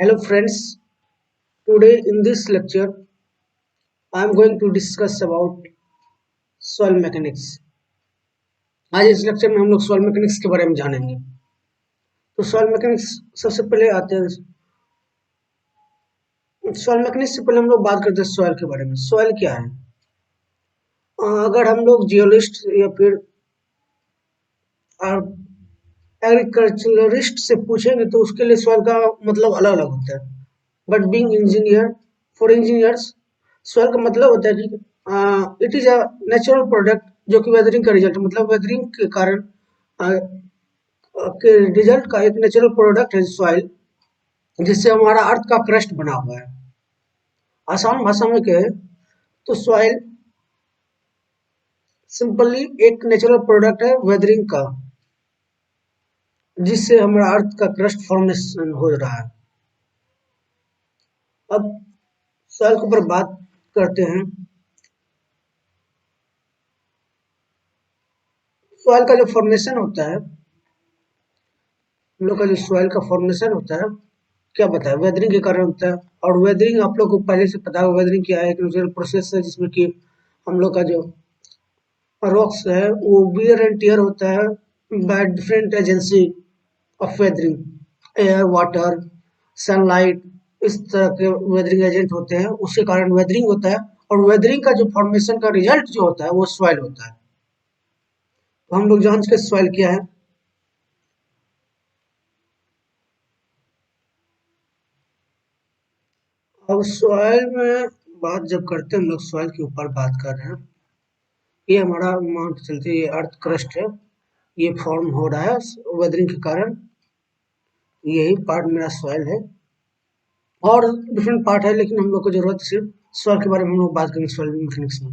Hello friends, today in this lecture I am going to discuss about soil mechanics. आज इस lecture में हम लोग soil mechanics के बारे में जानेंगे। तो soil mechanics सबसे पहले आते हैं। soil mechanics से पहले हम लोग बात करते हैं soil के बारे में। soil क्या है? अगर हम लोग जियोलॉजिस्ट या फिर एग्रीकल्चरिस्ट से पूछेंगे तो उसके लिए soil का मतलब अलग अलग होता है। But being engineer for engineers soil का मतलब होता है कि it is a natural product जो कि वेदरिंग का रिजल्ट मतलब वेदरिंग के कारण के रिजल्ट का एक नेचुरल प्रोडक्ट है सॉइल, जिससे हमारा अर्थ का क्रस्ट बना हुआ है। आसान भाषा में कहे तो सॉइल सिंपली एक नेचुरल प्रोडक्ट है वेदरिंग का, जिससे हमारा अर्थ का क्रस्ट फॉर्मेशन हो रहा है। अब सॉइल के ऊपर बात करते हैं। सॉइल का जो फॉर्मेशन होता है, हम लोग का जो सॉइल का फॉर्मेशन होता है, क्या बताए, वेदरिंग के कारण होता है। और वेदरिंग आप लोग को पहले से पता है वेदरिंग क्या है, एक नेचुरल प्रोसेस है जिसमें कि हम लोग का जो रॉक्स है वो वियर एंड टियर होता है by different agency of weathering, air, water, sunlight, इस तरह के वेदरिंग एजेंट होते हैं, उसके कारण वेदरिंग होता है। और वेदरिंग का जो फॉर्मेशन का रिजल्ट जो होता है वो सॉइल होता है। तो हम लोग जान चुके सॉइल क्या है। अब सॉइल में बात जब करते हैं, हम लोग सॉइल के ऊपर बात कर रहे हैं। ये हमारा मान के चलते ये अर्थ क्रस्ट है, ये फॉर्म हो रहा है वेदरिंग के कारण। यही पार्ट मेरा सॉइल है और डिफरेंट पार्ट है, लेकिन हम लोग को जरूरत सिर्फ सॉइल के बारे में हम लोग बात करेंगे सॉइल मैकेनिक्स में।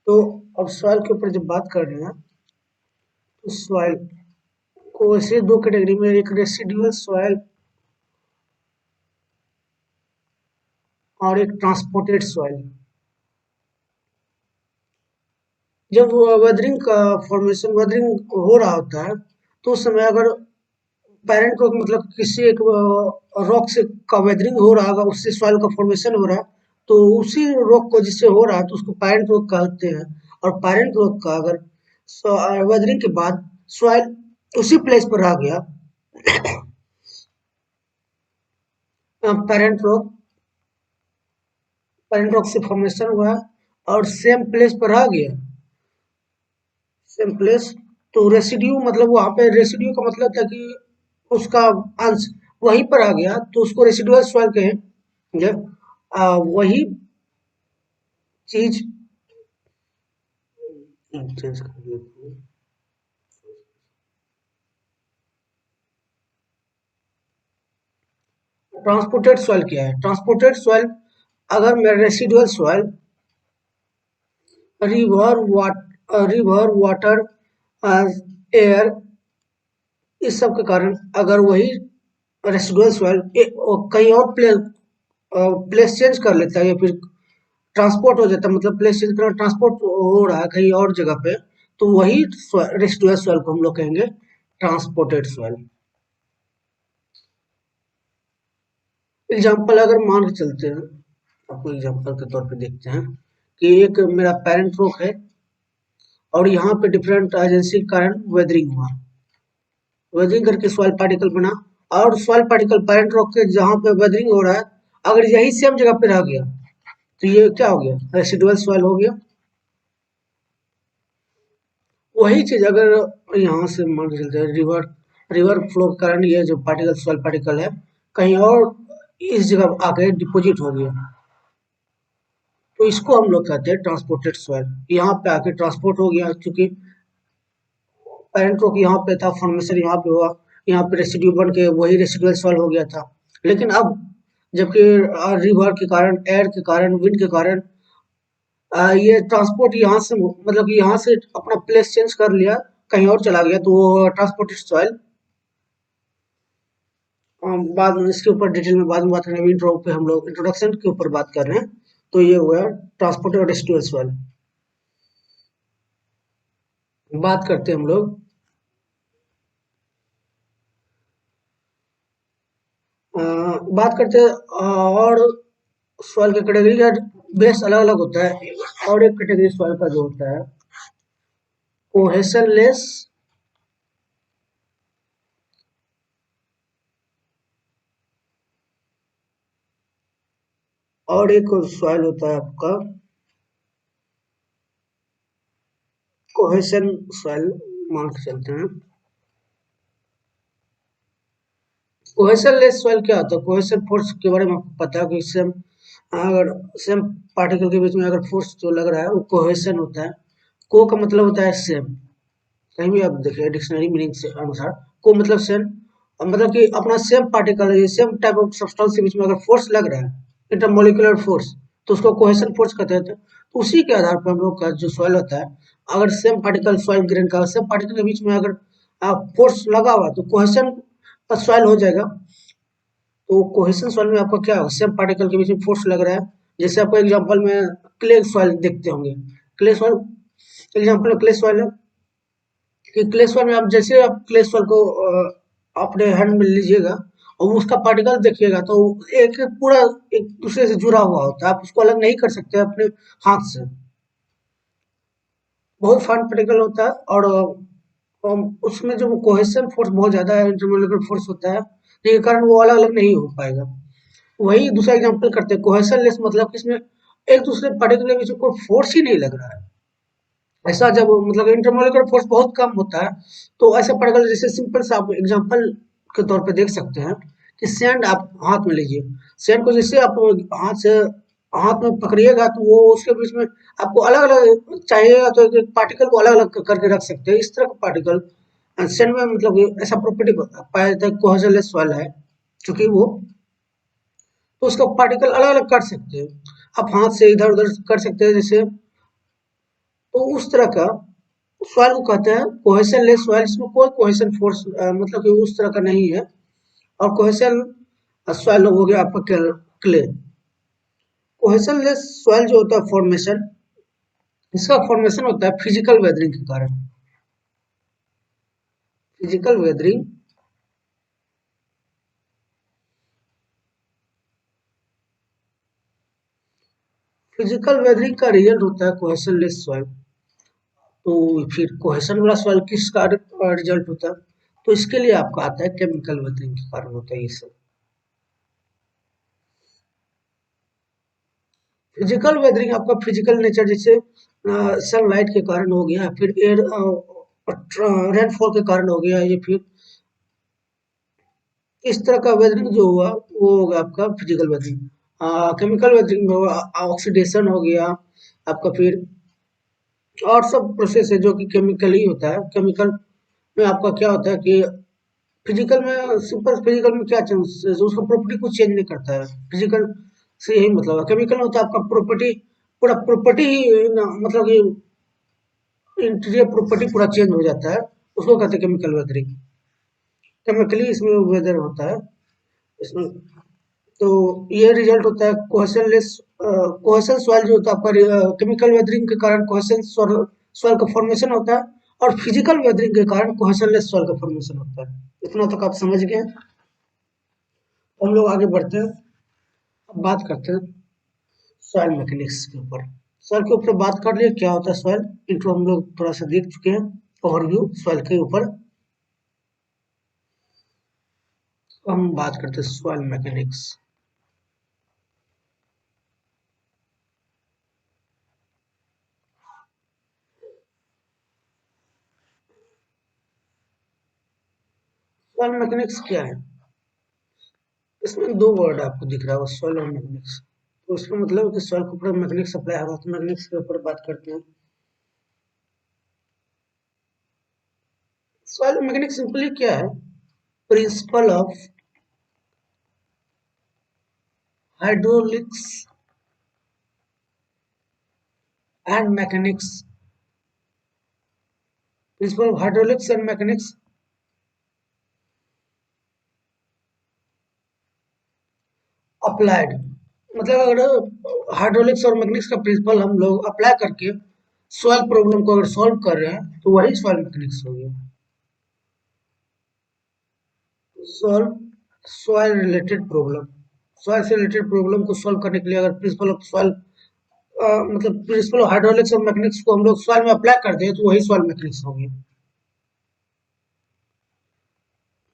तो अब सॉइल के ऊपर जब बात कर रहे हैं तो सॉइल को ऐसे दो कैटेगरी में, एक रेसिडुअल सॉइल और एक ट्रांसपोर्टेड सॉइल। जब वेदरिंग का फॉर्मेशन वेदरिंग हो रहा होता है तो उस समय अगर पैरेंट रॉक मतलब किसी एक रॉक से का वेदरिंग हो रहा होगा, उससे सॉइल का फॉर्मेशन हो रहा है, तो उसी रॉक को जिससे हो रहा है तो उसको पैरेंट रॉक कहते हैं। और पैरेंट रॉक का अगर वेदरिंग के बाद सॉइल उसी प्लेस पर रह गया, पैरेंट रॉक पैरेंट रॉक से फॉर्मेशन हुआ और सेम प्लेस पर रह गया, सेम प्लेस, तो रेसिड्यू मतलब वहां पे रेसिड्यू का मतलब था कि उसका अंश वहीं पर आ गया, तो उसको रेसिडुअल सॉइल कहेंगे। वही चीज चेंज कर देते हैं। ट्रांसपोर्टेड सॉइल क्या है? ट्रांसपोर्टेड सॉइल, अगर मेरा residual soil river water air इस सब के कारण अगर वही रेसिडुअल सॉइल कहीं और प्लेस चेंज कर लेता है या फिर ट्रांसपोर्ट हो जाता है, मतलब प्लेस चेंज कर ट्रांसपोर्ट हो रहा है कहीं और जगह पे, तो वही रेसिडुअल सॉइल को हम लोग कहेंगे ट्रांसपोर्टेड सॉइल। एग्जाम्पल अगर मान के चलते हैं, आपको एग्जाम्पल के तौर पे देखते हैं कि एक मेरा पेरेंट रॉक है और यहाँ पे डिफरेंट एजेंसी के कारण वेदरिंग हुआ, वेदरिंग करके सॉइल पार्टिकल बना, और सॉइल पार्टिकल पेरेंट रॉक के जहाँ पे वेदरिंग हो रहा है अगर यही सेम जगह पे रह गया तो ये क्या हो गया? रेसिडुअल सॉइल हो गया। वही चीज अगर यहाँ से मान के चलते हैं रिवर रिवर फ्लो के कारण ये जो पार्टिकल सॉइल पार्टिकल है कहीं और इस जगह आके डिपोजिट हो गया, तो इसको हम लोग कहते हैं ट्रांसपोर्टेड सॉइल। यहाँ पे आके ट्रांसपोर्ट हो गया, क्योंकि पेरेंट रॉक यहाँ पे था, फॉर्मेशन यहाँ पे हुआ, यहाँ पे रेसिड्यू बन के वही रेसिडुअल सॉइल हो गया था। लेकिन अब जबकि रिवर के कारण, एयर के कारण, विंड के कारण ये ट्रांसपोर्ट यहाँ से मतलब कि यहाँ से अपना प्लेस चेंज कर लिया, कहीं और चला गया, तो वो ट्रांसपोर्टेड सॉइल। बाद में इसके ऊपर डिटेल में बाद में बात करेंगे। इंट्रो पे हम लोग इंट्रोडक्शन के ऊपर बात कर रहे हैं, तो ये हुआ ट्रांसपोर्टेड और रेसिडुअल सॉइल। बात करते हैं हम लोग बात करते हैं और सॉइल की कैटेगरी का बेस अलग अलग होता है। और एक कैटेगरी सॉइल का जो होता है कोहेशनलेस, और एक सॉइल होता है आपका कोहेशन सॉइल मान के चलते हैं। कोहेशन लेस सॉइल क्या होता है? कोहेशन फोर्स के बारे में आपको पता है कि सेम, अगर सेम पार्टिकल के बीच में अगर फोर्स जो लग रहा है वो कोहेशन होता है। को का मतलब होता है सेम, कहीं भी आप देखिए डिक्शनरी मीनिंग से अनुसार को मतलब सेम, मतलब कि अपना सेम पार्टिकल है, सेम टाइप ऑफ सब्सटेंस के बीच में अगर फोर्स लग रहा है, इंटरमोलिकुलर फोर्स, तो उसको कोहेशन फोर्स कहते हैं। तो उसी के आधार पर हम लोग का जो सॉइल होता है, अगर सेम पार्टिकल सॉइल ग्रेन का सेम पार्टिकल के बीच में अगर फोर्स लगा हुआ तो कोहेशन का सॉइल हो जाएगा। तो कोहेशन सॉइल में आपका क्या होगा, सेम पार्टिकल के बीच में फोर्स लग रहा है। जैसे आपको एग्जांपल में क्ले सॉइल देखते होंगे, clay soil example clay soil है कि क्ले सॉइल में आप जैसे आप क्ले सॉइल को अपने हैंड में लीजिएगा और उसका पार्टिकल देखिएगा तो एक पूरा एक दूसरे से जुड़ा हुआ होता है, आप उसको अलग नहीं कर सकते अपने हाथ से। बहुत फाइन पार्टिकल होता है और उसमें जो कोहेशन फोर्स बहुत ज्यादा है, इंटरमोलिकुलर फोर्स होता है, जिसके कारण वो अलग अलग नहीं हो पाएगा। वही दूसरा एग्जांपल करते हैं कोहेशन लेस, मतलब कि इसमें एक दूसरे पार्टिकल के बीच में कोई फोर्स ही नहीं लग रहा है। ऐसा जब मतलब इंटरमोलिकुलर फोर्स बहुत कम होता है तो ऐसे पार्टिकल, जैसे सिंपल सा आप एग्जांपल के तौर पे देख सकते हैं कि सैंड आप हाथ में लीजिए, सैंड को जैसे आप हाथ में पकड़िएगा तो वो उसके बीच में आपको अलग अलग चाहिएगा तो एक पार्टिकल को अलग अलग करके रख सकते हैं। इस तरह का पार्टिकल सैंड में मतलब कि ऐसा प्रॉपर्टी पाया जाता है, कोहेजनलेस सॉइल है क्योंकि वो, तो उसका पार्टिकल अलग अलग कर सकते हैं, आप हाथ से इधर उधर कर सकते हैं जैसे। तो उस तरह का सॉइल को कहते हैं कोहेशन लेस सॉइल, इसमें कोई कोहेशन फोर्स मतलब कि उस तरह का नहीं है। और कोहेशन सॉइल हो गया आपका क्ले। कोहेशन लेस सॉइल जो होता है फॉर्मेशन, इसका फॉर्मेशन होता है फिजिकल वेदरिंग के कारण। फिजिकल वेदरिंग, फिजिकल वेदरिंग का रिजल्ट होता है कोहेशन लेस सॉइल। तो फिर कोहेशन वाला सॉइल किसका रिजल्ट होता है? तो इसके लिए आपका आता है केमिकल वेदरिंग के कारण होता है ये सब। फिजिकल वेदरिंग आपका फिजिकल नेचर, जैसे सनलाइट के कारण हो गया, फिर एयर रेनफॉल के कारण हो गया, ये फिर इस तरह का वेदरिंग जो हुआ वो होगा आपका फिजिकल वेदरिंग। केमिकल वेदरिंग में होगा ऑक्सीडेशन हो गया आपका, फिर और सब प्रोसेस है जो कि केमिकली होता है। केमिकल में आपका क्या होता है कि फिजिकल में, सुपर फिजिकल में क्या चेंज, उसका प्रॉपर्टी कुछ चेंज नहीं करता है। फिजिकल से यही मतलब है, केमिकल में होता है आपका प्रॉपर्टी, पूरा प्रॉपर्टी ही मतलब कि इंटीरियर प्रॉपर्टी पूरा चेंज हो जाता है, उसको कहते हैं केमिकल वेदरिंग। केमिकली इसमें वेदर होता है इसमें। तो ये रिजल्ट होता है कोहेशन लेस, कोहेशन सॉइल जो होता है आपका केमिकल वेदरिंग के कारण कोहेशन सॉइल का फॉर्मेशन होता है, और फिजिकल वेदरिंग के कारण कोहेशन लेस सॉइल का फॉर्मेशन होता है। इतना तक आप समझ गए। हम लोग आगे बढ़ते हैं, अब बात करते हैं सॉइल मैकेनिक्स के ऊपर। सॉइल के ऊपर बात कर लिए क्या होता है सॉइल, इंट्रो हम लोग थोड़ा सा देख चुके हैं, ओवरव्यू सॉइल के ऊपर। हम बात करते हैं सॉइल मैकेनिक्स। सॉइल मैकेनिक्स क्या है? इसमें दो वर्ड आपको दिख रहा है, सॉइल और मैकेनिक्स। तो इसका मतलब है कि सॉइल के ऊपर मैकेनिक्स अप्लाई होगा, तो मैकेनिक्स के ऊपर बात करते हैं। सॉइल मैकेनिक्स सिंपली क्या है? Principal of hydraulics and mechanics, principal of hydraulics and mechanics applied. मतलब अगर हाइड्रोलिक्स और मैकेनिक्स का प्रिंसिपल हम लोग अप्लाई करके सॉइल प्रॉब्लम को अगर सॉल्व कर रहे हैं तो वही सॉइल मैकेनिक्स हो गया। Solve soil related problem, soil से रिलेटेड प्रॉब्लम को सॉल्व करने के लिए अगर प्रिंसिपल ऑफ सॉइल मतलब प्रिंसिपल ऑफ हाइड्रोलिक्स और मैकेनिक्स को हम लोग सॉइल में अप्लाई कर दें तो वही सॉइल मैकेनिक्स होगी।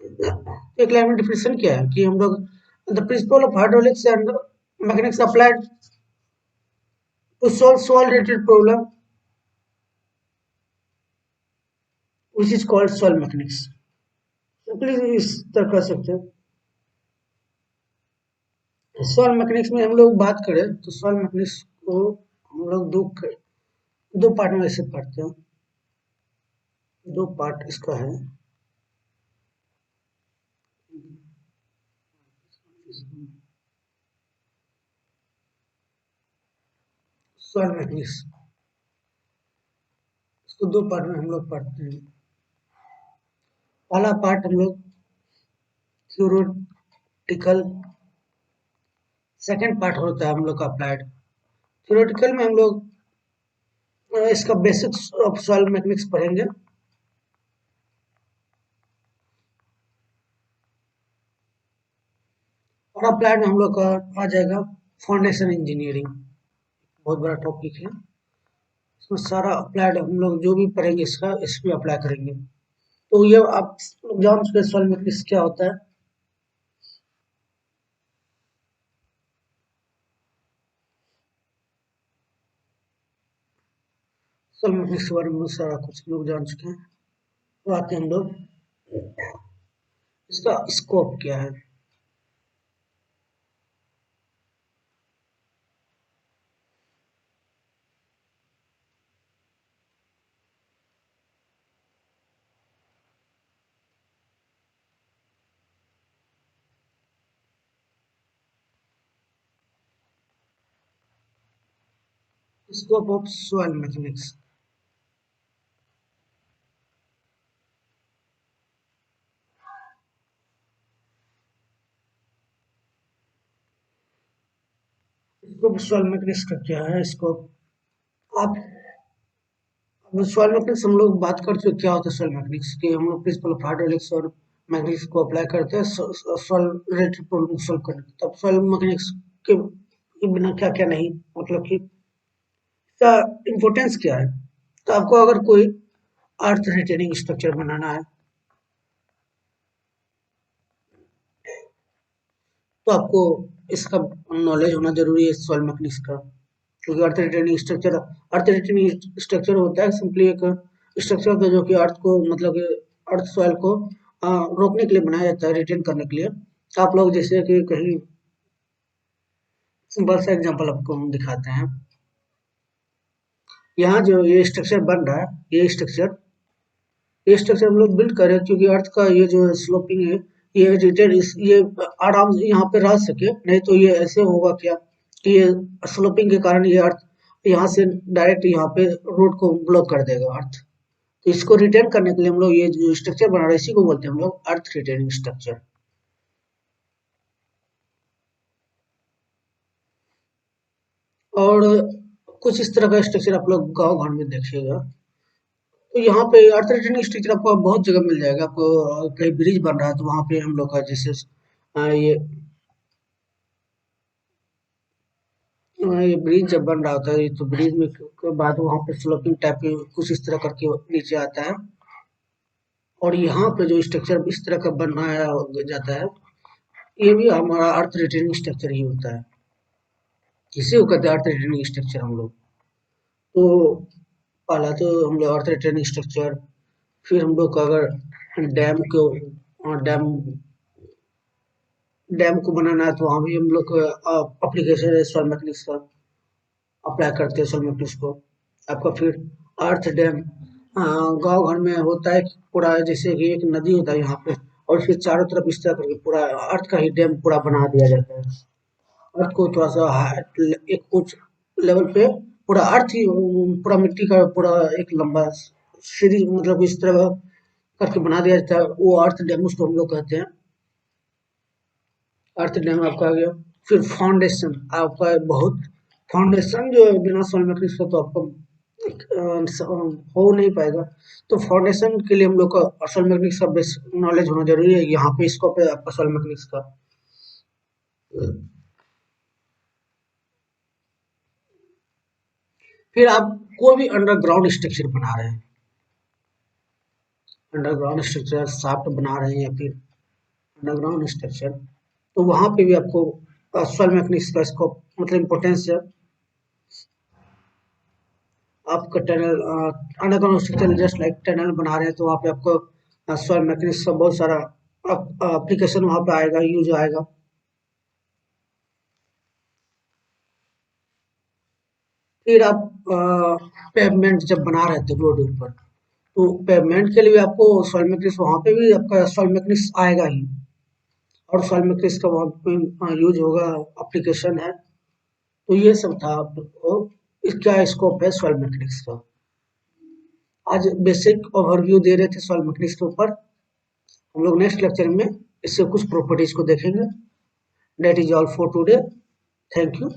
तो क्लाइमेट डिफिनेशन क्या है कि हम लोग the principle of hydraulics and mechanics applied to solve soil related problem which is called soil mechanics. Simply इस तरह कर सकते हैं। सॉइल मैकेनिक्स में हम लोग बात करें तो सॉइल मैकेनिक्स को हम लोग दो पार्ट में ऐसे पढ़ते हैं। दो पार्ट इसका है। सॉइल मैकेनिक्स इसको दो पार्ट में हम लोग पढ़ते हैं। पहला पार्ट हम लोग थ्योरेटिकल, सेकंड पार्ट होता है हम लोग का अप्लाइड। थ्योरेटिकल में हम लोग इसका बेसिक्स ऑफ सॉइल मैकेनिक्स पढ़ेंगे। और अप्लाइड में हम लोग का आ जाएगा फाउंडेशन इंजीनियरिंग, बहुत बड़ा टॉपिक है। इसमें सारा अप्लाइड हम लोग जो भी पढ़ेंगे इसका इस पे अप्लाई करेंगे। तो ये आप जान चुके सॉइल मैकेनिक्स क्या होता है। सॉइल मैकेनिक्स के बारे में सारा कुछ लोग जान चुके हैं। तो आते हैं हम लोग इसका स्कोप क्या है। Scope of soil mechanics. Scope soil mechanics का क्या है। स्कोप आप सॉइल मैकेनिक्स हम लोग बात कर चुके क्या होता है सॉइल मैकेनिक्स के। हम लोग प्रिंसिपल ऑफ हाइड्रोलिक्स और मैकेनिक्स को अप्लाई करते हैं सॉइल रिलेटेड प्रॉब्लम को सॉल्व करने के। तब सॉइल मैकेनिक्स के बिना क्या क्या नहीं, मतलब कि इसका इम्पोर्टेंस क्या है। तो आपको अगर कोई अर्थ रिटेनिंग स्ट्रक्चर बनाना है तो आपको इसका नॉलेज होना जरूरी है सॉइल मैकेनिक्स का। क्योंकि अर्थ रिटेनिंग स्ट्रक्चर होता है सिंपली एक स्ट्रक्चर होता है जो कि अर्थ को मतलब कि अर्थ सॉइल को रोकने के लिए बनाया जाता है, रिटेन करने के लिए। आप लोग जैसे कि कहीं सिंपल सा एग्जांपल आपको हम दिखाते हैं। यहाँ जो ये स्ट्रक्चर बन रहा है, ये स्ट्रक्चर हम लोग बिल्ड करें क्योंकि अर्थ का ये जो स्लोपिंग है ये रिटेन ये आराम से यहाँ पे रह सके। नहीं तो ये ऐसे होगा क्या कि ये स्लोपिंग के कारण ये अर्थ यहाँ से डायरेक्ट यहाँ पे रोड को ब्लॉक कर देगा अर्थ। तो इसको रिटेन करने के लिए हम लोग ये जो स्ट्रक्चर बना रहे हैं इसी को बोलते हैं हम लोग अर्थ रिटेनिंग स्ट्रक्चर। और कुछ इस तरह का स्ट्रक्चर आप लोग गाँव घर में देखिएगा। तो यहाँ पे अर्थ रिटेनिंग स्ट्रक्चर आपको बहुत जगह मिल जाएगा। आपको कहीं ब्रिज बन रहा है तो वहाँ पे हम लोग का जैसे ये ये ब्रिज जब बन रहा होता है तो ब्रिज में के बाद वहाँ पे स्लोपिंग टाइप के कुछ इस तरह करके नीचे आता है। और यहाँ पे जो स्ट्रक्चर इस तरह का बनाया जाता है ये भी हमारा अर्थ रिटेनिंग स्ट्रक्चर ही होता है। इसी को कहते हैं अर्थ रिटेनिंग स्ट्रक्चर हम लोग। तो पहला तो हम लोग अर्थ रिटेनिंग स्ट्रक्चर, फिर हम लोग का अगर डैम को डैम डैम को बनाना है तो वहाँ भी हम लोग एप्लीकेशन है सॉइल मैकेनिक्स का, अप्लाई करते हैं सॉइल मैकेनिक्स को। आपका फिर अर्थ डैम गांव घर में होता है कि पूरा जैसे कि एक नदी होता है यहाँ पे और फिर चारों तरफ इस तरह करके पूरा अर्थ का ही डैम पूरा बना दिया जाता है। अर्थ को थोड़ा सा एक कुछ लेवल पे पूरा अर्थ ही पूरा मिट्टी का पूरा एक लंबा सीरीज मतलब इस तरह करके बना दिया जाता है। वो अर्थ डैम उसको हम लोग कहते हैं। अर्थ डैम आपका आ गया। फिर फाउंडेशन आपका बहुत, फाउंडेशन जो है बिना सॉइल मैकेनिक्स का तो आपको हो नहीं पाएगा। तो फाउंडेशन के लिए हम लोग का सॉइल मैकेनिक्स का बेसिक नॉलेज होना जरूरी है। यहाँ पे स्कोप है आपका सॉइल मैकेनिक्स का। फिर आप कोई भी अंडरग्राउंड स्ट्रक्चर बना रहे हैं, अंडरग्राउंड स्ट्रक्चर शाफ्ट बना रहे हैं या फिर अंडरग्राउंड स्ट्रक्चर, तो वहाँ पे भी आपको सॉइल मैकेनिक्स का स्कोप मतलब इम्पोर्टेंस है। आपका tunnel underground structure just like tunnel बना रहे हैं, तो वहाँ पे आपको सॉइल मैकेनिक्स का बहुत सारा एप्लीकेशन वहाँ पे आएगा, यूज आएगा। फिर आप पेवमेंट जब बना रहे थे रोड पर, तो पेवमेंट के लिए भी आपको सॉइल मैकेनिक्स वहाँ पे भी आपका सॉइल मैकेनिक्स आएगा ही, और सॉइल मैकेनिक्स का वहाँ पे यूज होगा, एप्लीकेशन है। तो ये सब था। और इसका स्कोप है सॉइल मैकेनिक्स का। आज बेसिक ओवरव्यू दे रहे थे सॉइल मैकेनिक्स के ऊपर। हम लोग नेक्स्ट लेक्चर में इससे कुछ प्रॉपर्टीज को देखेंगे। That is all for today. Thank you.